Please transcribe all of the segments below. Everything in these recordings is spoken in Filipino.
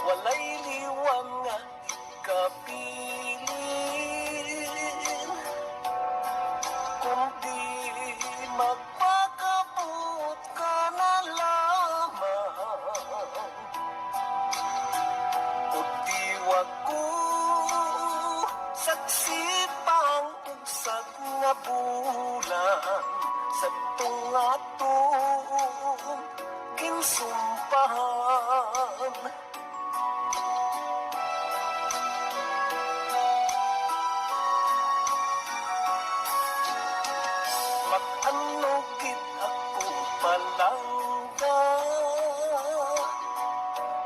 walay liwang nga ikapilin, kundi magpakabut ka na lamang. Utiwag ko saksipang ugsag nga bulan sa tungatong kinsumpahan. Makanugit ako palangga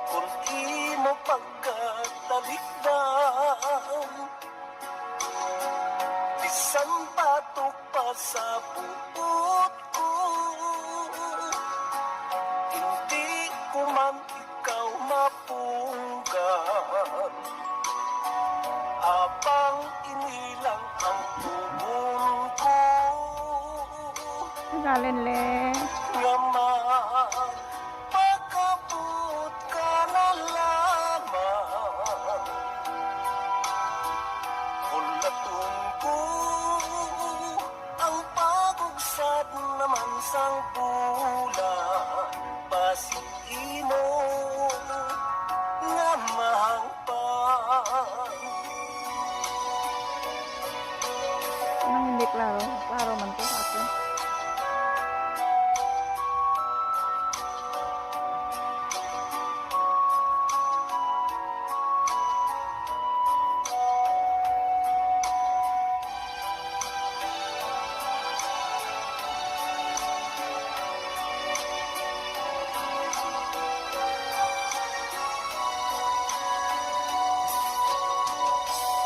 kung imo pagkatalikdan, bisan patok pa sa buot ko, hindi ko man ikaw mapunggan. Habang inilang ang tugon ko, Galin le. nga magpakabut ka na lamang. Ulatong ko ang pagugsad naman sang bulan, pasig mo nga mahangpan. Anong hindi klaro? Klaro man to sa akin.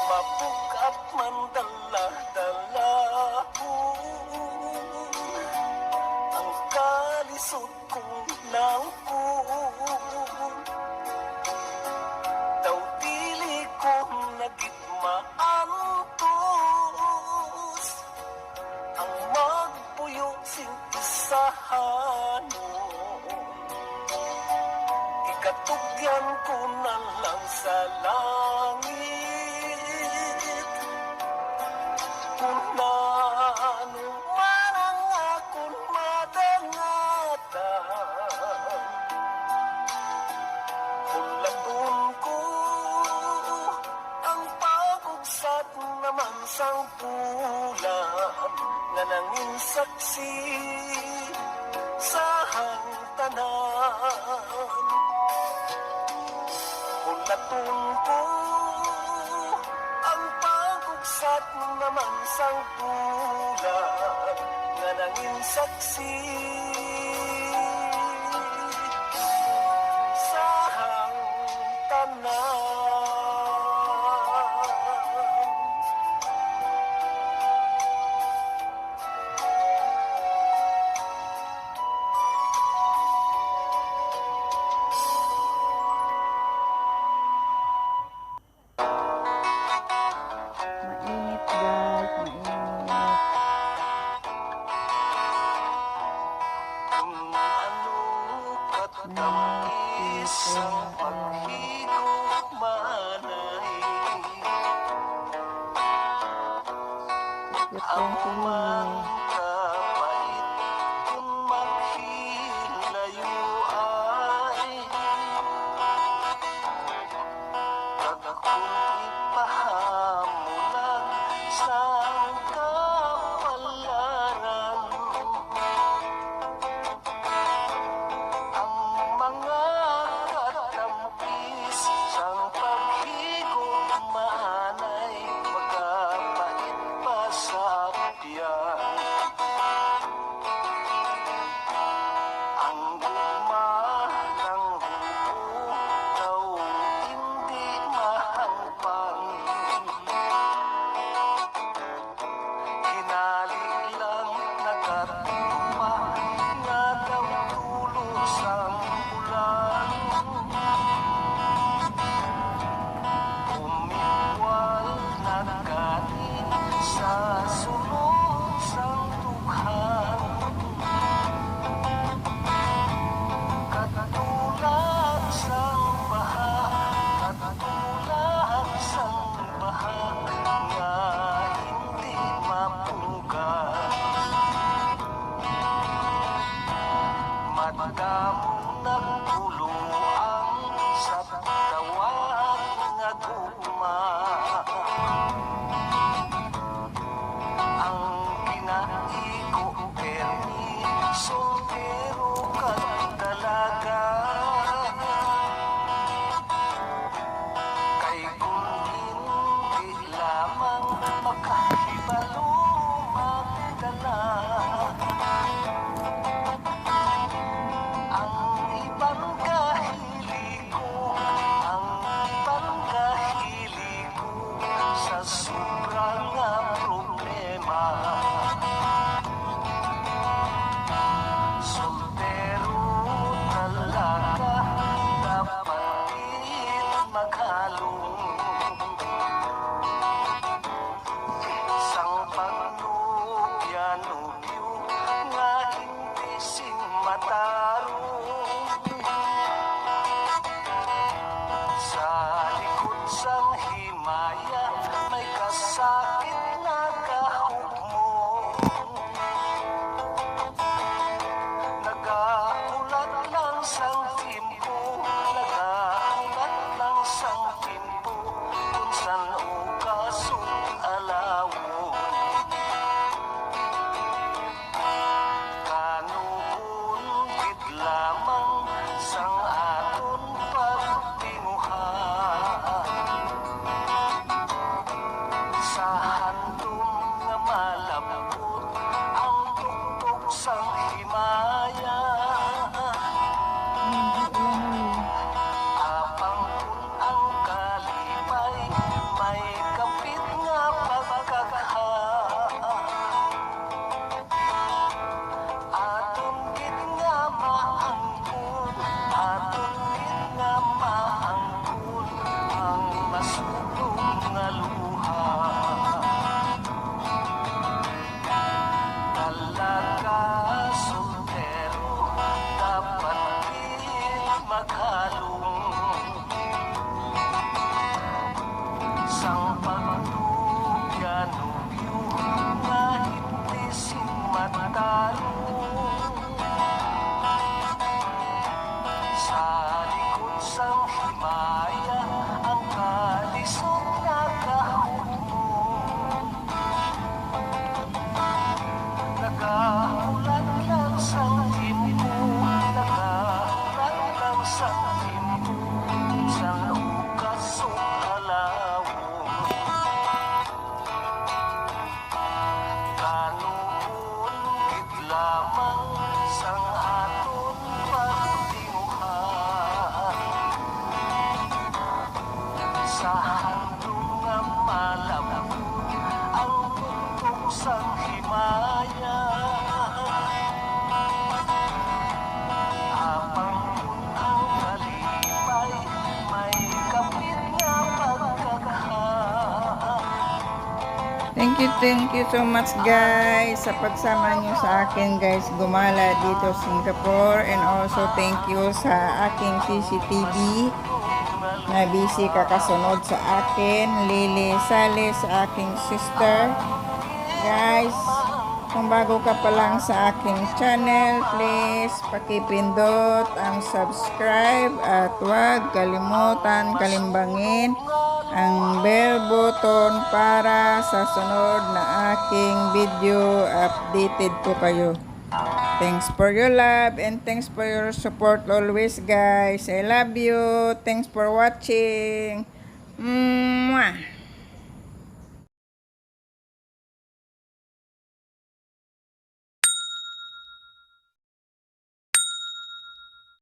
Mabukat man dala-dala ko ang kalisod kong langkong, daw dili ko nagitmaantos ang magpuyo sing isahanon. Ikatugyan ko na lang sa langit, kung naano man ang akong madangatan. Ulatun ko ang pagugsad naman sang bulan, nga nanging saksi sa hangtanan. Ulatun ko ang pagugsad naman sang bulan, nga nanging saksi sa hangtanan. Mainit guys, mainit. Ano katamis ang paghigugmanay, amo man kapait kung maghilayo ay, kakakong ipahamulan sa kapalaran. Ang mga katampis sang paghigugmanay, magkapait pa sa tiyan. Sa handong nga malabot ang mundong sang himaya. Apang ang kalipay, may kapit nga pagkakaha. Thank you so much guys sa pagsama nyo sa akin guys gumala dito sa Singapore, and also thank you sa aking CCTV na busy kakasunod sa akin, Lily Sales, sa aking sister. Guys, kung bago ka pa lang sa aking channel, please pakipindot ang subscribe at huwag kalimutan kalimbangin ang bell button para sa sunod na aking video updated po kayo. Thanks for your love and thanks for your support always guys. I love you. Thanks for watching.